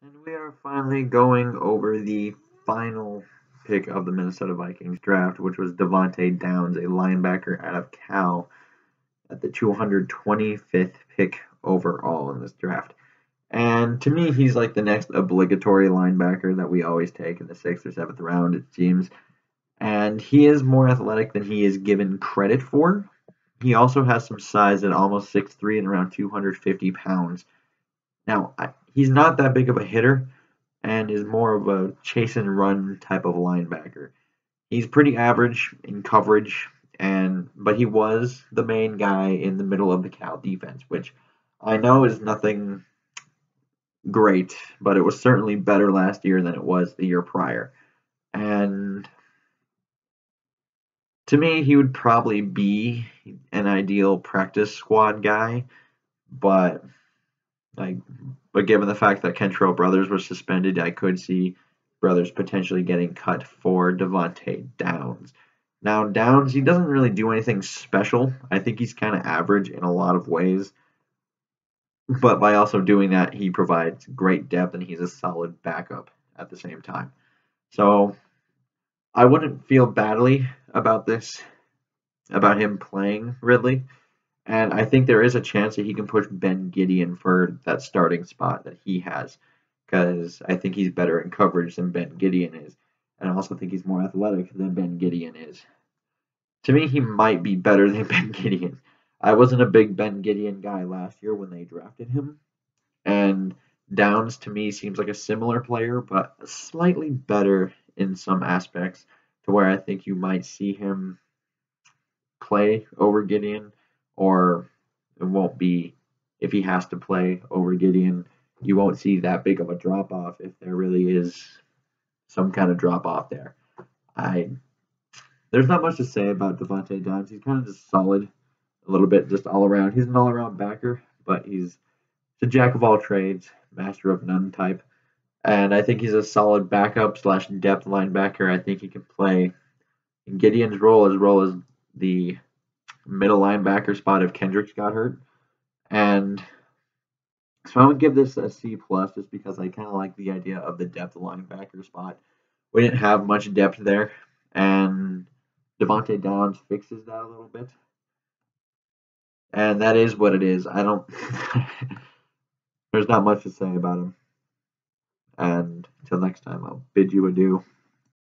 And we are finally going over the final pick of the Minnesota Vikings draft, which was Devante Downs, a linebacker out of Cal, at the 225th pick overall in this draft. And to me, he's like the next obligatory linebacker that we always take in the 6th or 7th round, it seems. And he is more athletic than he is given credit for. He also has some size at almost 6'3" and around 250 pounds. Now, he's not that big of a hitter and is more of a chase and run type of linebacker. He's pretty average in coverage, but he was the main guy in the middle of the Cal defense, which I know is nothing great, but it was certainly better last year than it was the year prior. And to me, he would probably be an ideal practice squad guy, but like, but given the fact that Kentrell Brothers was suspended, I could see Brothers potentially getting cut for Devante Downs. Now, Downs, he doesn't really do anything special. I think he's kind of average in a lot of ways. But by also doing that, he provides great depth and he's a solid backup at the same time. So I wouldn't feel badly about this, about him playing Ridley. And I think there is a chance that he can push Ben Gideon for that starting spot that he has, because I think he's better in coverage than Ben Gideon is. And I also think he's more athletic than Ben Gideon is. To me, he might be better than Ben Gideon. I wasn't a big Ben Gideon guy last year when they drafted him. And Downs, to me, seems like a similar player, but slightly better in some aspects, to where I think you might see him play over Gideon, or it won't be, if he has to play over Gideon, you won't see that big of a drop off if there really is some kind of drop off there. There's not much to say about Devante Downs. He's kind of just solid, a little bit just all around. He's an all around backer, but he's a jack of all trades, master of none type. And I think he's a solid backup slash depth linebacker. I think he can play in Gideon's role as well as the middle linebacker spot if Kendricks got hurt. And so I would give this a C plus just because I kind of like the idea of the depth linebacker spot. We didn't have much depth there, and Devante Downs fixes that a little bit. And that is what it is. I don't there's not much to say about him. And until next time, I'll bid you adieu.